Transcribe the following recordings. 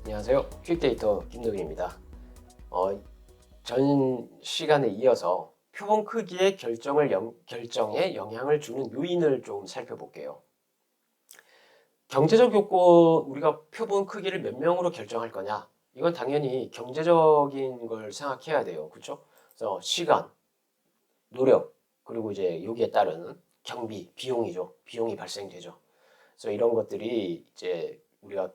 안녕하세요. 퀵데이터 김동윤입니다. 전 시간에 이어서 표본 크기의 결정에 영향을 주는 요인을 좀 살펴볼게요. 경제적 요건, 우리가 표본 크기를 몇 명으로 결정할 거냐? 이건 당연히 경제적인 걸 생각해야 돼요. 그렇죠? 그래서 시간, 노력, 그리고 이제 여기에 따른 경비, 비용이죠. 비용이 발생되죠. 그래서 이런 것들이 이제 우리가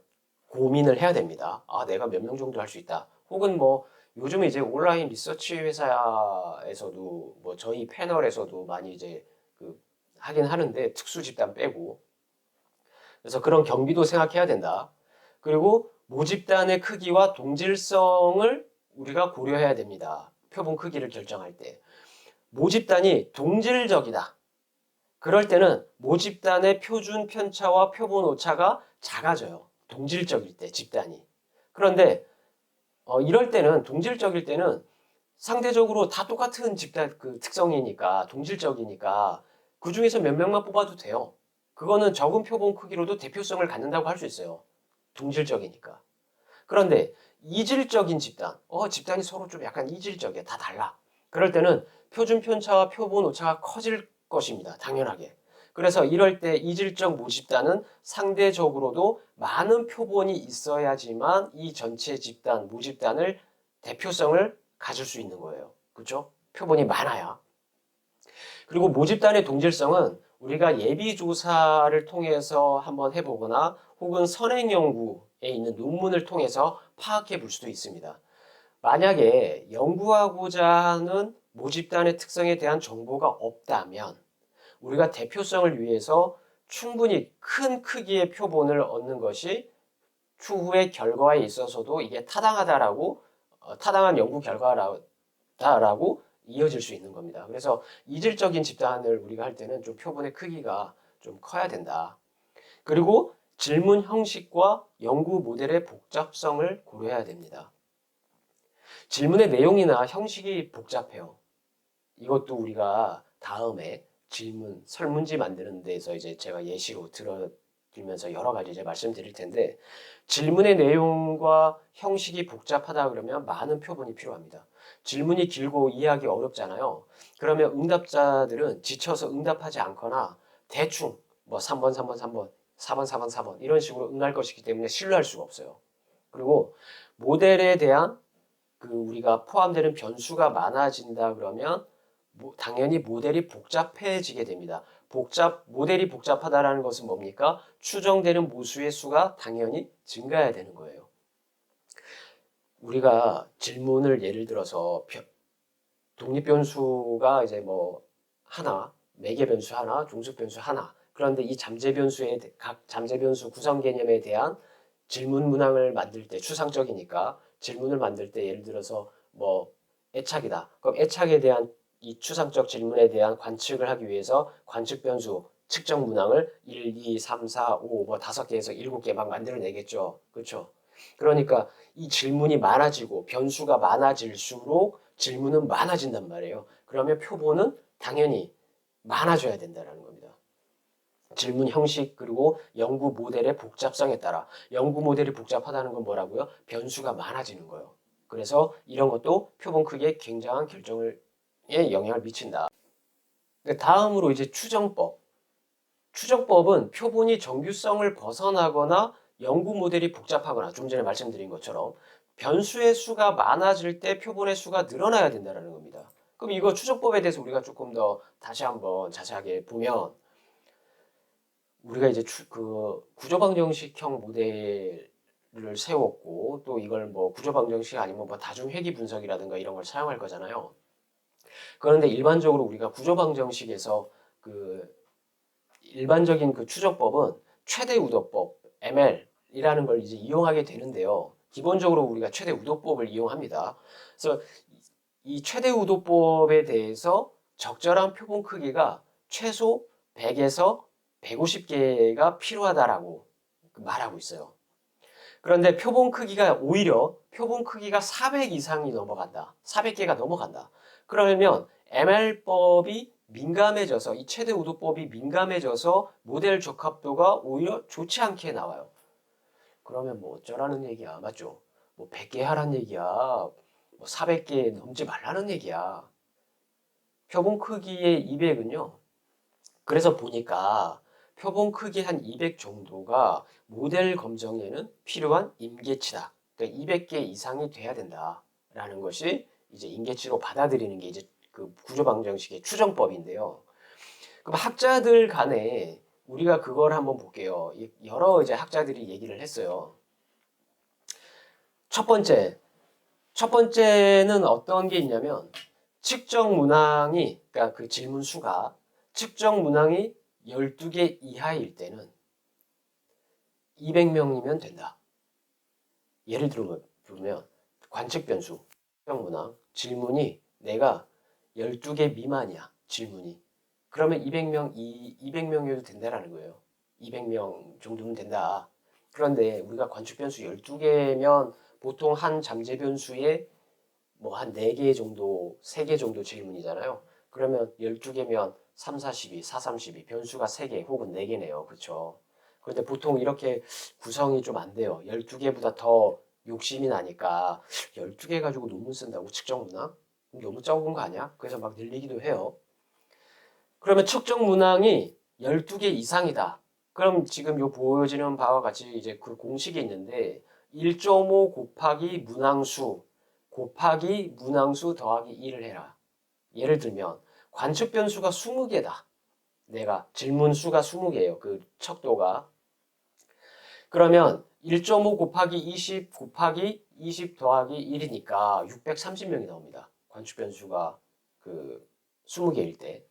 고민을 해야 됩니다. 아, 내가 몇 명 정도 할 수 있다. 혹은 뭐 요즘에 이제 온라인 리서치 회사에서도 뭐 저희 패널에서도 많이 이제 그 하긴 하는데 특수 집단 빼고 그래서 그런 경비도 생각해야 된다. 그리고 모집단의 크기와 동질성을 우리가 고려해야 됩니다. 표본 크기를 결정할 때. 모집단이 동질적이다. 그럴 때는 모집단의 표준 편차와 표본 오차가 작아져요. 동질적일 때, 집단이. 그런데 이럴 때는 동질적일 때는 상대적으로 다 똑같은 집단 그 특성이니까 동질적이니까 그 중에서 몇 명만 뽑아도 돼요. 그거는 적은 표본 크기로도 대표성을 갖는다고 할 수 있어요. 동질적이니까. 그런데 이질적인 집단, 집단이 서로 좀 약간 이질적이야. 다 달라. 그럴 때는 표준 편차와 표본 오차가 커질 것입니다. 당연하게. 그래서 이럴 때 이질적 모집단은 상대적으로도 많은 표본이 있어야지만 이 전체 집단, 모집단을 대표성을 가질 수 있는 거예요. 그렇죠? 표본이 많아야. 그리고 모집단의 동질성은 우리가 예비조사를 통해서 한번 해보거나 혹은 선행연구에 있는 논문을 통해서 파악해 볼 수도 있습니다. 만약에 연구하고자 하는 모집단의 특성에 대한 정보가 없다면 우리가 대표성을 위해서 충분히 큰 크기의 표본을 얻는 것이 추후의 결과에 있어서도 이게 타당한 연구 결과다라고 이어질 수 있는 겁니다. 그래서 이질적인 집단을 우리가 할 때는 좀 표본의 크기가 좀 커야 된다. 그리고 질문 형식과 연구 모델의 복잡성을 고려해야 됩니다. 질문의 내용이나 형식이 복잡해요. 이것도 우리가 다음에 질문, 설문지 만드는 데서 이제 제가 예시로 들어드리면서 여러 가지 이제 말씀드릴 텐데 질문의 내용과 형식이 복잡하다 그러면 많은 표본이 필요합니다. 질문이 길고 이해하기 어렵잖아요. 그러면 응답자들은 지쳐서 응답하지 않거나 대충 뭐 3번, 3번, 3번, 4번, 4번, 4번 이런 식으로 응할 것이기 때문에 신뢰할 수가 없어요. 그리고 모델에 대한 우리가 포함되는 변수가 많아진다 그러면 당연히 모델이 복잡해지게 됩니다. 모델이 복잡하다라는 것은 뭡니까? 추정되는 모수의 수가 당연히 증가해야 되는 거예요. 우리가 질문을 예를 들어서 독립변수가 이제 뭐 하나, 매개변수 하나, 종속변수 하나. 그런데 이 각 잠재변수 구성 개념에 대한 질문 문항을 만들 때 추상적이니까 질문을 만들 때 예를 들어서 뭐 애착이다. 그럼 애착에 대한 이 추상적 질문에 대한 관측을 하기 위해서 관측 변수 측정 문항을 1, 2, 3, 4, 5, 뭐 5개에서 7개 막 만들어내겠죠. 그렇죠? 그러니까 이 질문이 많아지고 변수가 많아질수록 질문은 많아진단 말이에요. 그러면 표본은 당연히 많아져야 된다는 겁니다. 질문 형식 그리고 연구 모델의 복잡성에 따라 연구 모델이 복잡하다는 건 뭐라고요? 변수가 많아지는 거예요. 그래서 이런 것도 표본 크기에 굉장한 영향을 미친다. 다음으로 이제 추정법. 추정법은 표본이 정규성을 벗어나거나 연구 모델이 복잡하거나 좀 전에 말씀드린 것처럼 변수의 수가 많아질 때 표본의 수가 늘어나야 된다는 겁니다. 그럼 이거 추정법에 대해서 우리가 조금 더 다시 한번 자세하게 보면 우리가 이제 구조방정식형 모델을 세웠고 또 이걸 뭐 구조방정식 아니면 뭐 다중회귀 분석이라든가 이런 걸 사용할 거잖아요. 그런데 일반적으로 우리가 구조방정식에서 일반적인 추정법은 최대 우도법 ML이라는 걸 이제 이용하게 되는데요. 기본적으로 우리가 최대 우도법을 이용합니다. 그래서 이 최대 우도법에 대해서 적절한 표본 크기가 최소 100에서 150개가 필요하다라고 말하고 있어요. 그런데 오히려 표본 크기가 400 이상이 넘어간다. 400개가 넘어간다. 그러면 ML법이 민감해져서 이 최대 우도법이 민감해져서 모델 적합도가 오히려 좋지 않게 나와요. 그러면 뭐 어쩌라는 얘기야. 맞죠? 뭐 100개 하라는 얘기야. 뭐 400개 넘지 말라는 얘기야. 표본 크기의 200은요. 그래서 보니까 표본 크기 한 200 정도가 모델 검정에는 필요한 임계치다. 그러니까 200개 이상이 돼야 된다라는 것이 이제 임계치로 받아들이는 게 이제 그 구조방정식의 추정법인데요. 그럼 학자들 간에 우리가 그걸 한번 볼게요. 여러 이제 학자들이 얘기를 했어요. 첫 번째, 첫 번째는 어떤 게 있냐면 측정 문항이 그러니까 그 질문 수가 측정 문항이 12개 이하일 때는 200명이면 된다. 예를 들면 관측 변수, 측정 문항, 질문이 내가 12개 미만이야. 질문이. 그러면 200명이어도 된다라는 거예요. 200명 정도면 된다. 그런데 우리가 관측 변수 12개면 보통 한 잠재 변수에 뭐 한 4개 정도, 3개 정도 질문이잖아요. 그러면 12개면 3, 4, 12, 4, 3, 12 변수가 3개 혹은 4개네요. 그렇죠? 그런데 보통 이렇게 구성이 좀 안 돼요. 12개보다 더 욕심이 나니까 12개 가지고 논문 쓴다고 측정 문항? 너무 적은 거 아니야? 그래서 막 늘리기도 해요. 그러면 측정 문항이 12개 이상이다. 그럼 지금 요 보여지는 바와 같이 이제 그 공식이 있는데 1.5 곱하기 문항수 곱하기 문항수 더하기 1을 해라. 예를 들면 관측 변수가 20개다. 내가 질문 수가 20개예요. 그 척도가. 그러면 1.5 곱하기 20 곱하기 20 더하기 1이니까 630명이 나옵니다. 관측 변수가 그 20개일 때.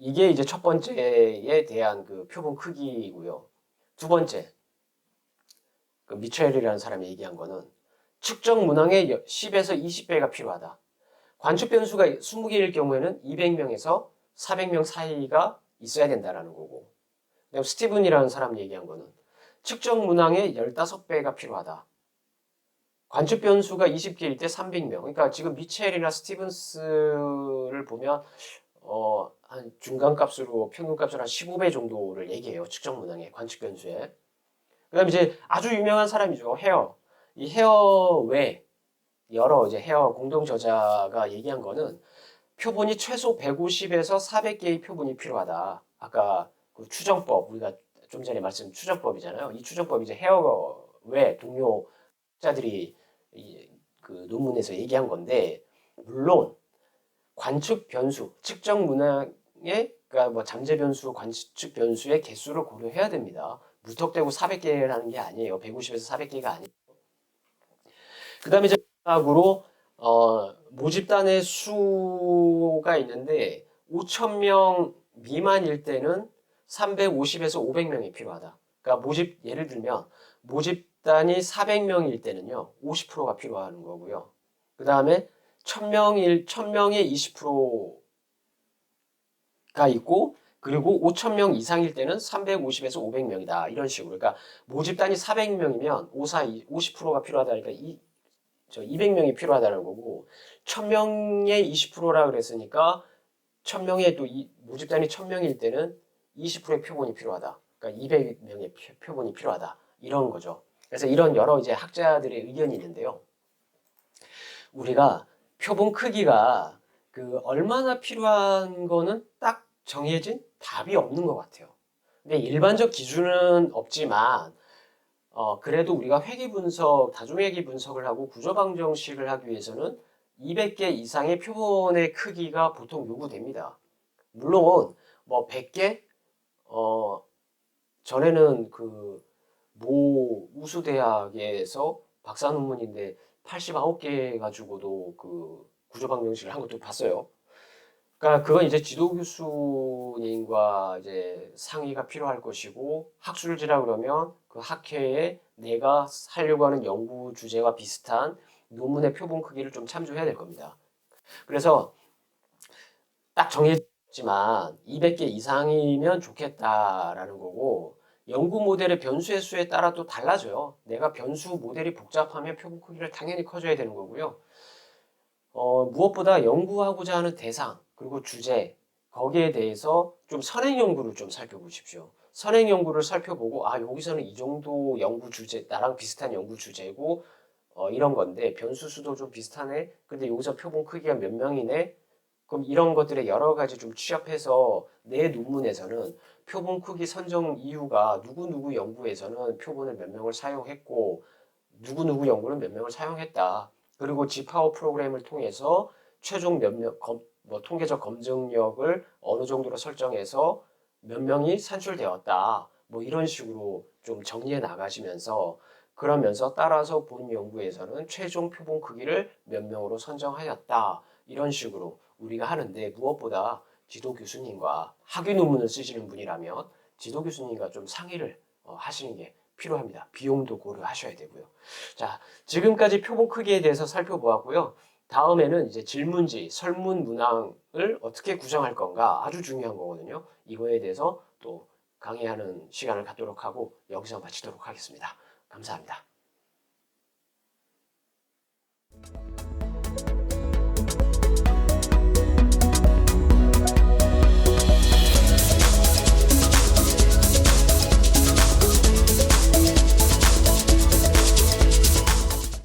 이게 이제 첫 번째에 대한 그 표본 크기이고요. 두 번째, 그 미첼이라는 사람이 얘기한 거는 측정 문항의 10에서 20배가 필요하다. 관측 변수가 20개일 경우에는 200명에서 400명 사이가 있어야 된다라는 거고. 그다음 스티븐이라는 사람 얘기한 거는 측정 문항의 15배가 필요하다. 관측 변수가 20개일 때 300명. 그러니까 지금 미첼이나 스티븐스를 보면 한 중간값으로 평균값으로 한 15배 정도를 얘기해요. 측정 문항의 관측 변수에. 그다음에 이제 아주 유명한 사람이죠. 헤어. 이 헤어 외 여러 이제 헤어 공동 저자가 얘기한 거는 표본이 최소 150에서 400개의 표본이 필요하다. 아까 그 추정법 우리가 좀 전에 말씀 추정법이잖아요. 이 추정법이 이제 헤어 외 동료 자들이 그 논문에서 얘기한 건데 물론 관측 변수, 측정 문항의 그러니까 뭐 잠재 변수, 관측 변수의 개수를 고려해야 됩니다. 무턱대고 400개라는 게 아니에요. 150에서 400개가 아니에요. 그다음에 이제 마지막으로 모집단의 수가 있는데 5,000명 미만일 때는 350에서 500명이 필요하다. 그러니까 모집 예를 들면 모집단이 400명일 때는요 50%가 필요한 거고요. 그 다음에 1000명의 20%가 있고 그리고 5,000명 이상일 때는 350에서 500명이다. 이런 식으로. 그러니까 모집단이 400명이면 50%가 필요하다. 그러니까 200명이 필요하다는 거고 1000명의 20%라 그랬으니까 1000명의 또 모집단이 1000명일 때는 20%의 표본이 필요하다. 그러니까 200명의 표본이 필요하다. 이런 거죠. 그래서 이런 여러 이제 학자들의 의견이 있는데요. 우리가 표본 크기가 그 얼마나 필요한 거는 딱 정해진 답이 없는 것 같아요. 근데 일반적 기준은 없지만 그래도 우리가 회귀 분석, 다중회귀 분석을 하고 구조방정식을 하기 위해서는 200개 이상의 표본의 크기가 보통 요구됩니다. 물론 뭐 100개 전에는 그 모 우수대학에서 박사 논문인데 89개 가지고도 그 구조방정식을 한 것도 봤어요. 그러니까 그건 이제 지도 교수님과 이제 상의가 필요할 것이고 학술지라 그러면 그 학회에 내가 하려고 하는 연구 주제와 비슷한 논문의 표본 크기를 좀 참조해야 될 겁니다. 그래서 딱 정해졌지만 200개 이상이면 좋겠다라는 거고 연구 모델의 변수의 수에 따라 또 달라져요. 내가 변수 모델이 복잡하면 표본 크기를 당연히 커져야 되는 거고요. 무엇보다 연구하고자 하는 대상 그리고 주제 거기에 대해서 좀 선행 연구를 좀 살펴보십시오. 선행 연구를 살펴보고 아 여기서는 이 정도 연구 주제 나랑 비슷한 연구 주제고 이런 건데 변수 수도 좀 비슷하네. 근데 여기서 표본 크기가 몇 명이네. 그럼 이런 것들의 여러 가지 좀 취합해서 내 논문에서는 표본 크기 선정 이유가 누구누구 연구에서는 표본을 몇 명을 사용했고 누구누구 연구는 몇 명을 사용했다. 그리고 G파워 프로그램을 통해서 최종 몇 명, 뭐 통계적 검증력을 어느 정도로 설정해서 몇 명이 산출되었다. 뭐 이런 식으로 좀 정리해 나가시면서 그러면서 따라서 본 연구에서는 최종 표본 크기를 몇 명으로 선정하였다. 이런 식으로 우리가 하는데 무엇보다 지도 교수님과 학위 논문을 쓰시는 분이라면 지도 교수님과 좀 상의를 하시는 게 필요합니다. 비용도 고려하셔야 되고요. 자, 지금까지 표본 크기에 대해서 살펴보았고요. 다음에는 이제 질문지, 설문 문항을 어떻게 구성할 건가 아주 중요한 거거든요. 이거에 대해서 또 강의하는 시간을 갖도록 하고 여기서 마치도록 하겠습니다. 감사합니다.